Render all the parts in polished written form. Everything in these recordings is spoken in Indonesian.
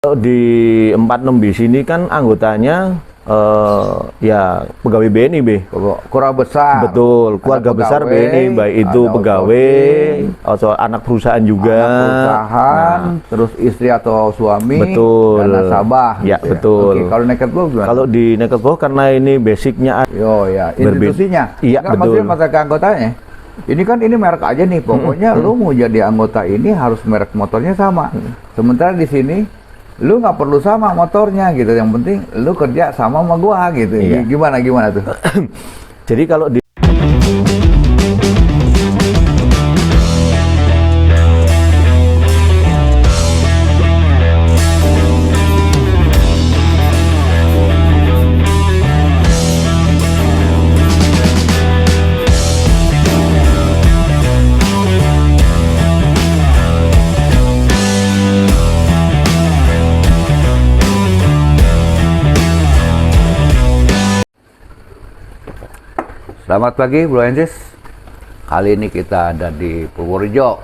Kalau di 46 di sini kan anggotanya ya pegawai BNI, Keluarga besar. Betul, keluarga besar BNI, baik itu pegawai atau anak perusahaan juga. Anak perusahaan, terus istri atau suami, betul. dan nasabah. Ya, gitu betul. Oke, kalau Naked Wolf gimana? Kalau di Naked Wolf karena ini basicnya ya, institusinya. Iya, betul. Maksudnya masa anggotanya. Ini kan ini merek aja nih, pokoknya lu mau jadi anggota ini harus merek motornya sama. Sementara di sini lu nggak perlu sama motornya gitu, yang penting lu kerja sama gua gitu. Iya. Gimana tuh? Jadi kalau di Selamat pagi Bro Ensis. Kali ini kita ada di Purworejo.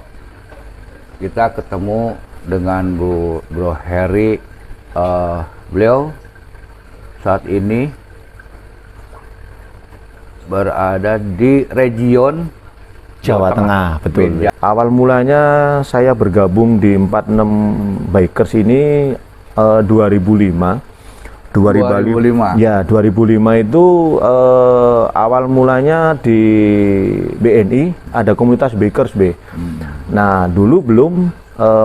Kita ketemu dengan Bro Heri. Beliau saat ini berada di region Jawa Tengah, betul. Beda. Awal mulanya saya bergabung di 46 Bikers ini 2005. 2005. Ya, 2005 itu awal mulanya di BNI ada komunitas Bikers B. Nah, dulu belum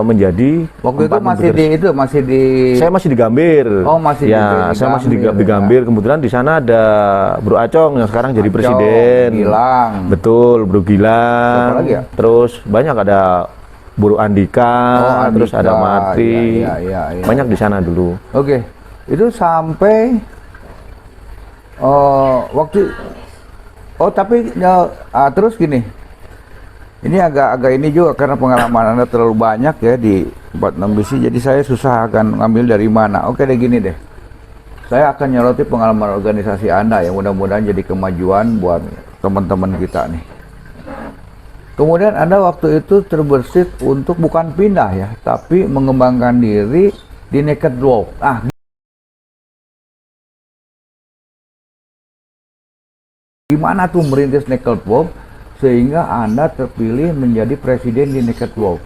menjadi waktu itu masih di saya masih di Gambir. Oh, masih ya, saya masih di Gambir. Kemudian di sana ada Bro Acong yang sekarang jadi presiden. Gilang. Betul, Bro Gilang. Apa lagi ya? Terus banyak ada Bro Andika, terus ada Marti. Ya. Banyak di sana dulu. Oke. Itu sampai terus gini, ini agak ini juga karena pengalaman Anda terlalu banyak ya di 46 BC, jadi saya susah akan ngambil dari mana. Oke deh, gini deh, saya akan nyoroti pengalaman organisasi Anda yang mudah-mudahan jadi kemajuan buat teman-teman kita nih. Kemudian Anda waktu itu terbersit untuk bukan pindah ya, tapi mengembangkan diri di Naked Wolf. Gimana tuh merintis Naked Wolf sehingga Anda terpilih menjadi presiden di Naked Wolf?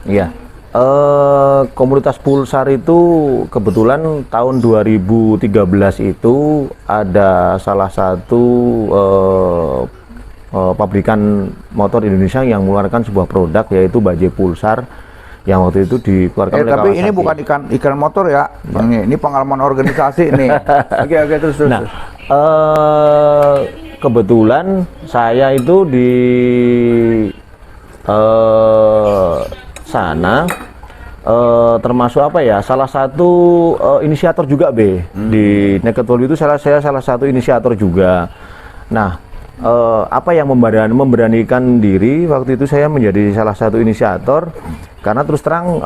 Iya. Komunitas Pulsar itu kebetulan tahun 2013 itu ada salah satu pabrikan motor Indonesia yang mengeluarkan sebuah produk yaitu bajai Pulsar yang waktu itu dikeluarkan oleh tapi Kawasaki. Ini bukan ikan motor ya. Ini pengalaman organisasi nih. Oke, terus. Nah, kebetulan saya itu di sana termasuk apa ya, salah satu inisiator juga di Naked Wolf itu saya salah satu inisiator juga. Nah, apa yang memberanikan diri waktu itu saya menjadi salah satu inisiator karena terus terang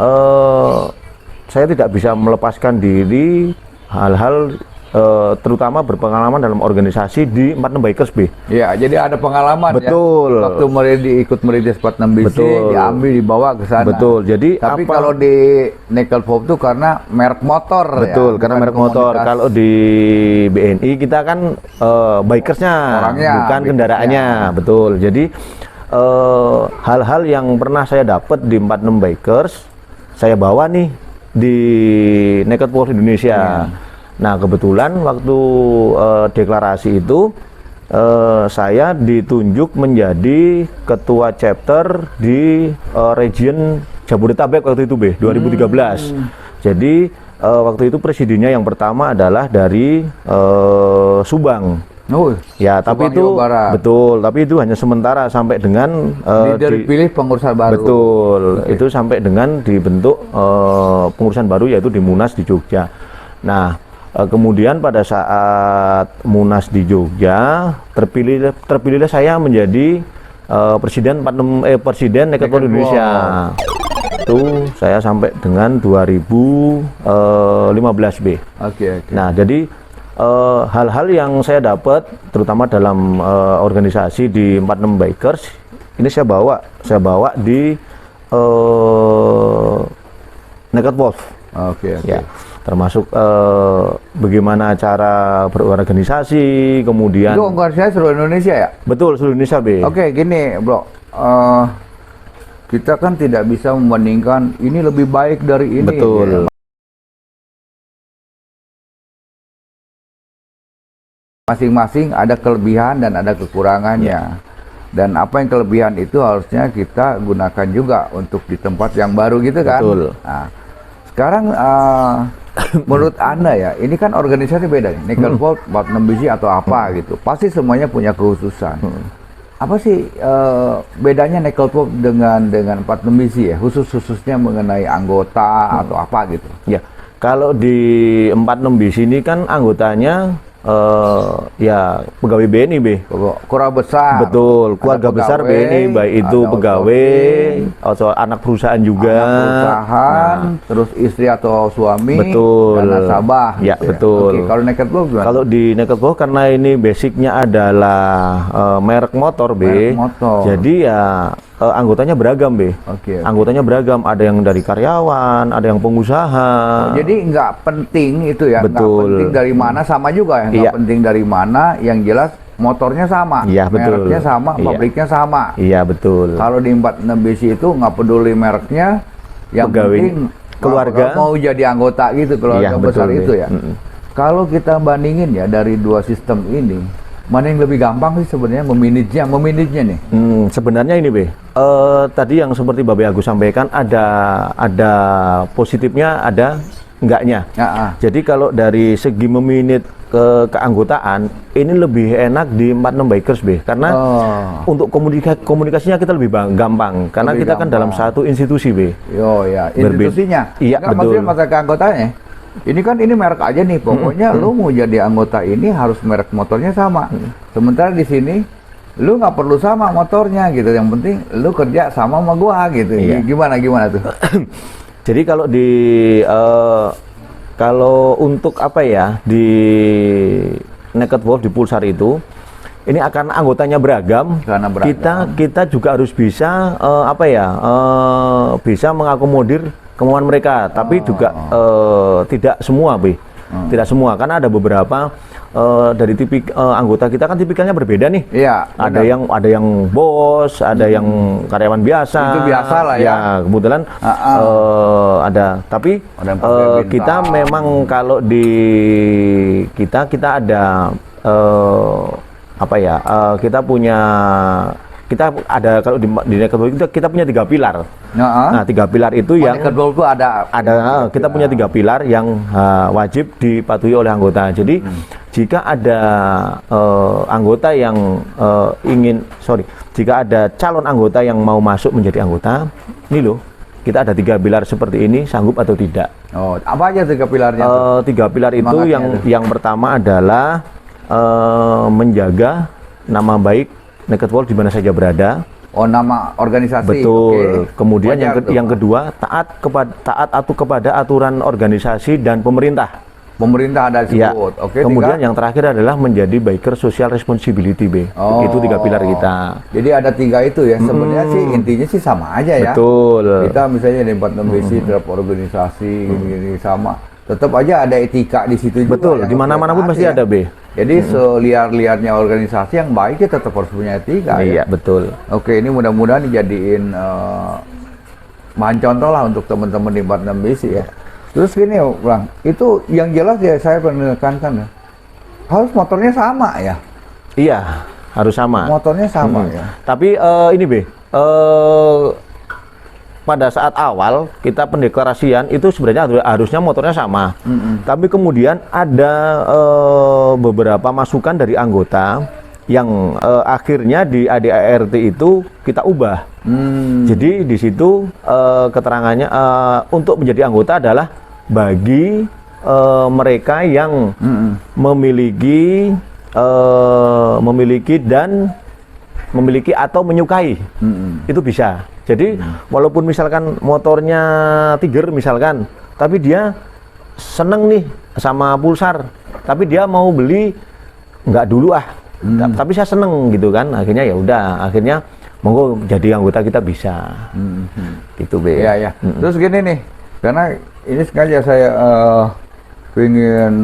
saya tidak bisa melepaskan diri hal-hal terutama berpengalaman dalam organisasi di 46 Bikers B. Ya, jadi ada pengalaman. Betul. Ya. Waktu ikut merintis 46 BC, diambil dibawa ke sana. Betul. Jadi tapi kalau di Naked Wolf itu karena merek motor. Betul, ya, karena merek motor. Kalau di BNI kita kan bikersnya, orangnya, bukan kendaraannya. Betul. Jadi hal-hal yang pernah saya dapat di 46 Bikers saya bawa nih di Naked Wolf Indonesia. Nah, kebetulan waktu deklarasi itu saya ditunjuk menjadi ketua chapter di region Jabodetabek waktu itu 2013. Jadi waktu itu presidennya yang pertama adalah dari Subang. Ya, tapi itu betul, tapi itu hanya sementara sampai dengan dipilih pengurusan baru. Betul, itu sampai dengan dibentuk pengurusan baru yaitu di Munas di Jogja. Nah, kemudian pada saat Munas di Jogja terpilihlah saya menjadi presiden Naked Wolf Indonesia. Itu saya sampai dengan 2015 Oke. Nah, jadi hal-hal yang saya dapat terutama dalam organisasi di 46 Bikers ini saya bawa di Naked Wolf. Oke. Ya, termasuk bagaimana cara berorganisasi, kemudian Itu organisasi seluruh Indonesia ya? betul seluruh Indonesia, Be. Oke, gini, Bro. Kita kan tidak bisa membandingkan ini lebih baik dari ini. Betul. Ya. Masing-masing ada kelebihan dan ada kekurangannya. Dan apa yang kelebihan itu harusnya kita gunakan juga untuk di tempat yang baru gitu kan. Betul. Nah, sekarang menurut Anda ya, ini kan organisasi beda nih. Nickel Vault, 46 biji atau apa gitu. Pasti semuanya punya kekhususan. Apa sih bedanya Nickel Vault dengan 46 biji ya? Khususnya mengenai anggota atau apa gitu. Ya, kalau di 46 bis ini kan anggotanya ya pegawai BNI, Be. Kurang besar. Betul, keluarga besar BNI, baik itu pegawai atau anak perusahaan juga. Anak perusahaan, terus istri atau suami, betul. dan nasabah. Ya, gitu betul. Oke, kalau Naked Vault gimana? Kalau di Naked Vault karena ini basicnya adalah merek motor, Be. Merek motor. Jadi ya anggotanya beragam, Be. Oke. Anggotanya beragam, ada yang dari karyawan, ada yang pengusaha. Jadi nggak penting itu ya, nggak Betul. penting dari mana, sama juga ya, nggak Iya. penting dari mana, yang jelas motornya sama, Iya, betul. mereknya sama, Iya. pabriknya sama. Iya, betul. Kalau di 46 BC itu nggak peduli mereknya, yang Pegawai, penting keluarga. mau jadi anggota gitu, keluarga Iya, besar betul, itu Be. ya. Kalau kita bandingin ya dari dua sistem ini, mana yang lebih gampang sih sebenarnya memanagenya nih? Sebenarnya ini, Be. Tadi yang seperti Babe Agus sampaikan ada positifnya, ada enggaknya. Jadi kalau dari segi meminit keanggotaan ini lebih enak di 46 Bikers, Be. Karena untuk komunikasinya kita lebih gampang karena Lebih kita kan dalam gampang. satu institusi, Be. Oh ya, institusinya. Iya, Nggak, betul. maksudnya masa keanggotanya. Ini kan ini merek aja nih, pokoknya lu mau jadi anggota ini harus merek motornya sama. Sementara di sini lu nggak perlu sama motornya gitu, yang penting lu kerja sama gua gitu. Iya. Gimana tuh? Jadi kalau di kalau untuk apa ya di Naked Vault di Pulsar itu ini akan anggotanya beragam. Karena beragam. Kita juga harus bisa bisa mengakomodir kemauan mereka, tapi juga tidak semua, Be. Tidak semua, karena ada beberapa dari tipik anggota kita kan tipikalnya berbeda nih. Iya. Ada yang bos, ada yang karyawan biasa. Itu biasa lah ya. Kebetulan ada. Tapi Ada yang pakai kita bintang. memang kalau di kita ada kita punya kalau di Naked Vault kita punya 3 pilar. Nah, 3 pilar itu yang Naked Vault itu ada kita punya 3 pilar yang wajib dipatuhi oleh anggota. Jadi jika ada anggota yang jika ada calon anggota yang mau masuk menjadi anggota, ini loh, kita ada 3 pilar seperti ini, sanggup atau tidak. Oh, apa aja 3 pilarnya? 3 pilar itu Semangatnya yang pertama adalah menjaga nama baik Naked Vault di mana saja berada. Oh, nama organisasi. Betul. Oke. Kemudian Wajar yang kedua taat kepada aturan organisasi dan pemerintah. Pemerintah ada Ya. disebut. Oke. Kemudian yang terakhir adalah menjadi biker social responsibility, Be. Itu 3 pilar kita. Jadi ada 3 itu ya. Sebenarnya sih intinya sih sama aja ya. Betul. Kita misalnya di 46 BC terhadap organisasi gini-gini sama. Tetap aja ada etika di situ juga. Betul. yang Di mana-mana pun harus pasti ditaati ada, Be. Jadi seliar-liarnya organisasi yang baik ya tetap harus punya etika. Iya, Ya? betul. Oke, ini mudah-mudahan dijadiin bahan contoh lah untuk teman-teman di 46 BC ya. Terus gini, Bang, itu yang jelas ya saya menekankan ya. Harus motornya sama ya. Iya, harus sama. Motornya sama ya. Tapi ini, Be. Pada saat awal kita pendeklarasian itu sebenarnya harusnya motornya sama. Tapi kemudian ada beberapa masukan dari anggota yang akhirnya di ADART itu kita ubah. Jadi di situ keterangannya untuk menjadi anggota adalah bagi mereka yang memiliki atau menyukai. Itu bisa. Jadi walaupun misalkan motornya Tiger misalkan, tapi dia seneng nih sama Pulsar, tapi dia mau beli nggak dulu tapi saya seneng gitu kan, akhirnya ya udah, akhirnya monggo jadi anggota kita bisa. Gitu, Be. Iya, ya. Terus gini nih, karena ini sekali ya saya pengen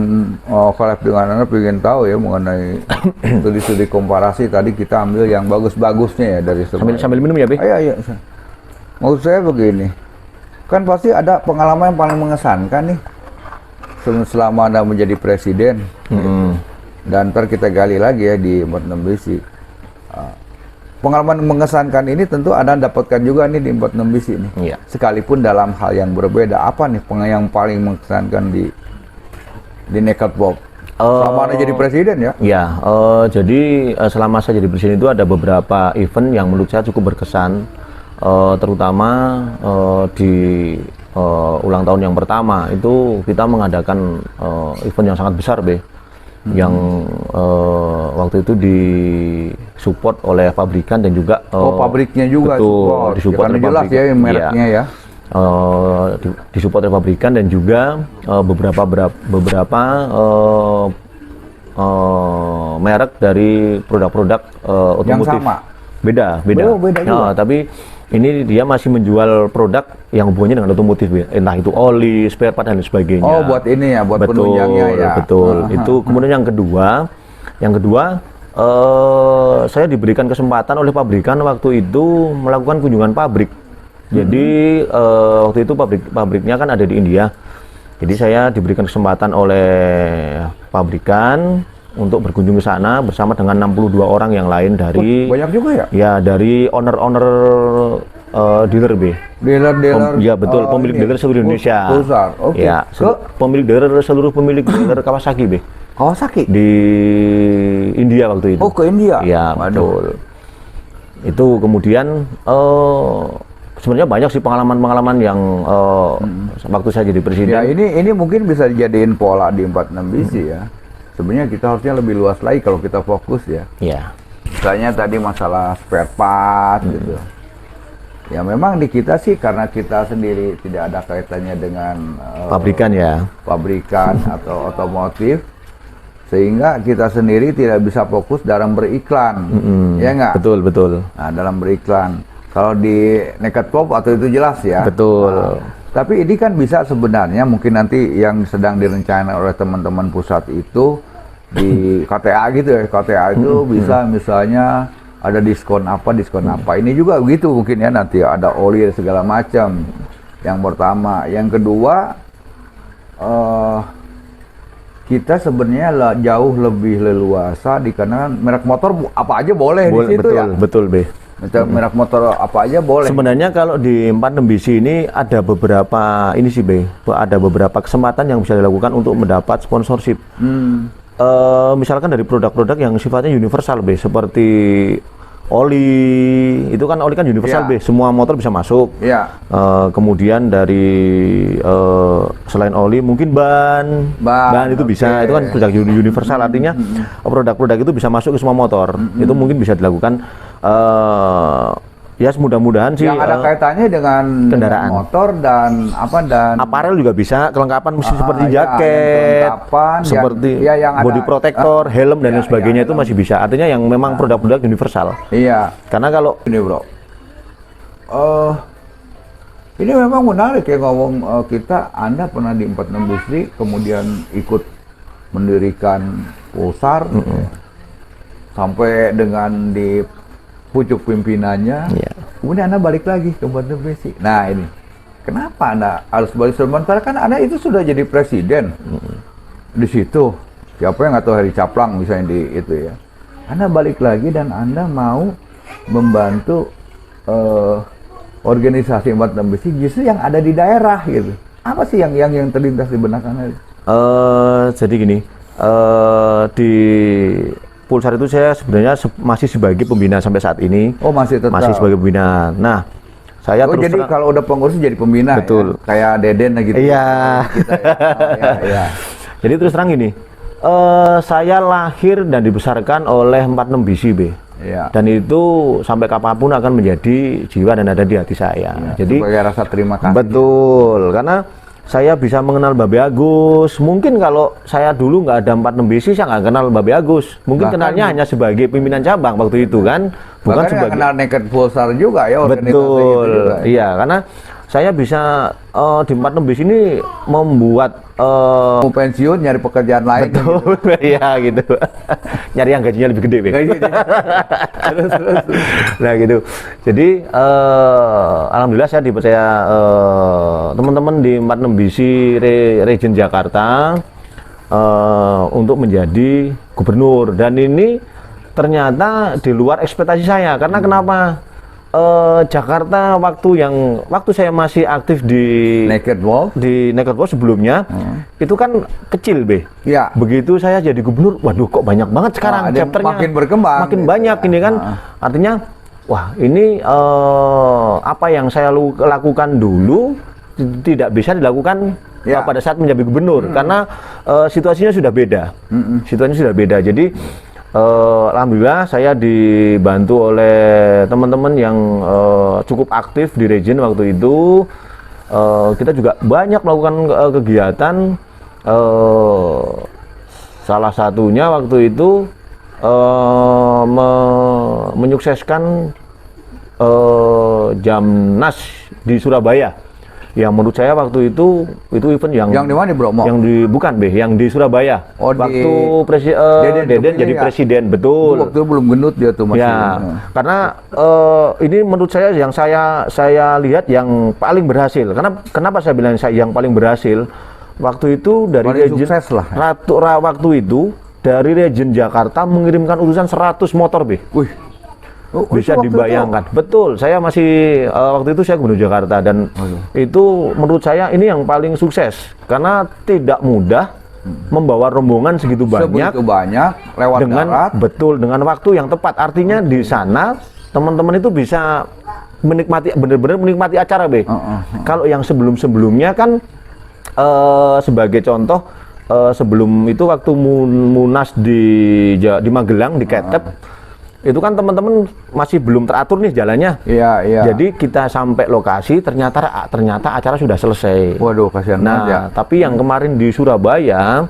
collab dengan Anda, pengen tahu ya mengenai studi-studi komparasi. Tadi kita ambil yang bagus-bagusnya ya dari semua. Sambil minum ya, Be? Iya. Maksud saya begini, kan pasti ada pengalaman yang paling mengesankan nih selama Anda menjadi presiden. Dan ntar kita gali lagi ya di 46 BC. Pengalaman mengesankan ini tentu Anda dapatkan juga nih di 46 BC nih. Iya. Sekalipun dalam hal yang berbeda, apa nih yang paling mengesankan di Naked Pop? Selama Anda jadi presiden ya? Ya, jadi selama saya jadi presiden itu ada beberapa event yang menurut saya cukup berkesan, terutama di ulang tahun yang pertama itu kita mengadakan event yang sangat besar, Be. Yang waktu itu disupport oleh pabrikan dan juga pabriknya juga betul, disupport oleh jelas ya mereknya ya. Disupport oleh pabrikan dan juga beberapa merek dari produk-produk otomotif. Yang sama? Beda. Oh, beda juga. Tapi ini dia masih menjual produk yang hubungannya dengan otomotif, entah itu oli, spare part dan lain sebagainya. Oh, buat ini ya, buat penunjangnya ya. Betul. Itu kemudian yang kedua, saya diberikan kesempatan oleh pabrikan waktu itu melakukan kunjungan pabrik. Jadi waktu itu pabriknya kan ada di India. Jadi saya diberikan kesempatan oleh pabrikan untuk berkunjung ke sana bersama dengan 62 orang yang lain dari banyak juga ya? Ya, dari owner dealer, B. Dealer. Ya, betul, pemilik dealer seluruh Indonesia. Besar. Oke. Ya, seluruh pemilik dealer Kawasaki, B. Kawasaki Di India waktu itu. Oh, ke India. Ya, betul. Itu kemudian sebenarnya banyak sih pengalaman-pengalaman yang waktu saya jadi presiden. Ya, ini mungkin bisa dijadiin pola di 46 BC ya. Sebenarnya kita harusnya lebih luas lagi kalau kita fokus ya. Iya. Misalnya tadi masalah spare part gitu. Ya memang di kita sih karena kita sendiri tidak ada kaitannya dengan pabrikan atau otomotif, sehingga kita sendiri tidak bisa fokus dalam beriklan. Ya nggak? Betul. Nah, dalam beriklan. Kalau di Naked Pop atau itu jelas ya. Betul. Tapi ini kan bisa sebenarnya mungkin nanti yang sedang direncanakan oleh teman-teman pusat itu di KTA gitu ya. KTA itu bisa misalnya ada diskon apa. Ini juga begitu mungkin ya, nanti ada oli dan segala macam. Yang pertama. Yang kedua, kita sebenarnya jauh lebih leluasa dikarenakan merek motor apa aja boleh di situ ya. Betul, Be. Merek motor apa aja boleh. Sebenarnya kalau di 46 BC ini ada beberapa ini sih, Be. Ada beberapa kesempatan yang bisa dilakukan untuk mendapat sponsorship. Misalkan dari produk-produk yang sifatnya universal, Be, seperti oli. Itu kan oli kan universal, Be. Semua motor bisa masuk. Kemudian dari selain oli mungkin ban itu bisa. Itu kan produk universal, artinya produk-produk itu bisa masuk ke semua motor. Itu mungkin bisa dilakukan. Ya mudah-mudahan sih yang ada kaitannya dengan kendaraan, motor dan aparel juga bisa, kelengkapan mesin seperti jaket, seperti yang body protector, helm dan lain sebagainya itu masih bisa. Artinya yang memang produk-produk universal. Iya. Karena kalau ini, Bro. Ini memang menarik ya ngomong kita. Anda pernah di 46 BC, kemudian ikut mendirikan Pulsar sampai dengan di pucuk pimpinannya, kemudian Anda balik lagi ke 46 BC. Nah ini, kenapa Anda harus balik sementara kan Anda itu sudah jadi presiden di situ. Siapa yang nggak tahu Heri Caplang misalnya di itu ya. Anda balik lagi dan Anda mau membantu organisasi 46 BC justru yang ada di daerah gitu. Apa sih yang terlintas di benak Anda? Jadi gini, di Pulsar itu saya sebenarnya masih sebagai pembina sampai saat ini. Oh, masih tetap. Masih sebagai pembina. Nah, saya jadi kalau udah pengurus jadi pembina. Betul. Ya? Kayak Deden gitu. Iya. Kita, ya. Jadi terus terang gini, saya lahir dan dibesarkan oleh 46 BC, B. Iya. Dan itu sampai kapanpun akan menjadi jiwa dan ada di hati saya. Iya, jadi sebagai rasa terima kasih. Betul, karena saya bisa mengenal Babe Agus. Mungkin kalau saya dulu nggak ada 46 BC, saya nggak kenal Babe Agus. Mungkin kenalnya hanya sebagai pimpinan cabang waktu itu kan, bukan sebagai kenal Naked Pulsar juga ya. Betul, juga, iya, karena saya bisa di 46 bis ini membuat Mau pensiun nyari pekerjaan lain. betul ya gitu. Nyari yang gajinya lebih gede, Be. Terus. Nah gitu. Jadi alhamdulillah saya dipercaya teman-teman di 46 BC Region Jakarta untuk menjadi gubernur, dan ini ternyata di luar ekspektasi saya. Karena kenapa? Jakarta waktu saya masih aktif di Naked Wolf sebelumnya itu kan kecil, Be. Ya. Begitu saya jadi gubernur, waduh kok banyak banget sekarang chapternya. Makin berkembang. Makin banyak ini kan. Artinya wah, ini apa yang saya lakukan dulu tidak bisa dilakukan pada saat menjadi gubernur karena situasinya sudah beda. Situasinya sudah beda. Jadi alhamdulillah saya dibantu oleh teman-teman yang cukup aktif di region waktu itu. Kita juga banyak melakukan kegiatan. Salah satunya waktu itu menyukseskan Jamnas di Surabaya. Yang menurut saya waktu itu event yang di mana, Bro? Bukan, Be, yang di Surabaya. Waktu Deden jadi presiden, betul. Itu waktu belum gendut dia tuh masih. Ya, karena ini menurut saya yang saya lihat yang paling berhasil. Karena kenapa saya bilang yang paling berhasil? Waktu itu dari region waktu itu dari region Jakarta mengirimkan utusan 100 motor, Be. Wih. Bisa dibayangkan. Betul, saya masih waktu itu saya gubernur Jakarta, dan itu menurut saya ini yang paling sukses karena tidak mudah membawa rombongan segitu banyak lewat dengan darat. Betul, dengan waktu yang tepat. Artinya di sana teman-teman itu bisa menikmati, benar-benar menikmati acara, Be. Kalau yang sebelum-sebelumnya kan sebagai contoh, sebelum itu waktu Munas di Magelang di Ketep, itu kan teman-teman masih belum teratur nih jalannya. Iya. Jadi kita sampai lokasi ternyata acara sudah selesai. Waduh, kasihan banget ya. Tapi yang kemarin di Surabaya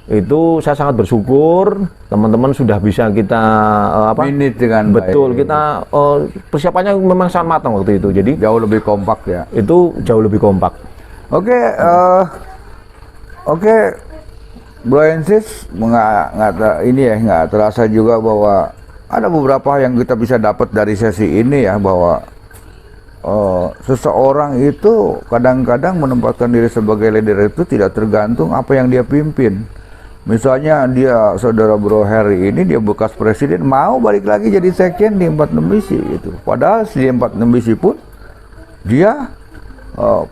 itu saya sangat bersyukur teman-teman sudah bisa kita minit dengan betul baik. Kita persiapannya memang sangat matang waktu itu. Jadi jauh lebih kompak ya. Itu jauh lebih kompak. Oke, Bro Ensis nggak terasa juga bahwa ada beberapa yang kita bisa dapat dari sesi ini ya, bahwa seseorang itu kadang-kadang menempatkan diri sebagai leader itu tidak tergantung apa yang dia pimpin. Misalnya dia saudara Bro Heri ini dia bekas presiden, mau balik lagi jadi sekjen di 46 BC gitu. Padahal di 46 BC pun dia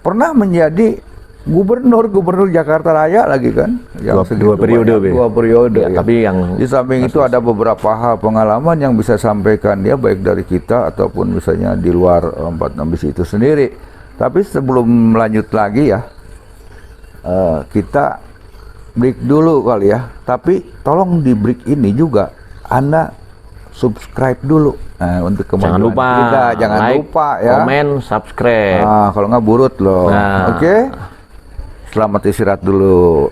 pernah menjadi gubernur Jakarta Raya lagi kan, yang dua periode, ya. Tapi yang di samping itu ada beberapa hal pengalaman yang bisa sampaikan dia, baik dari kita ataupun misalnya di luar 46 BC itu sendiri. Tapi sebelum lanjut lagi ya, kita break dulu kali ya. Tapi tolong di break ini juga Anda subscribe dulu. Untuk kemajuan kita, jangan lupa ya. Komen, subscribe. Kalau nggak burut loh. Oke. Selamat istirahat dulu.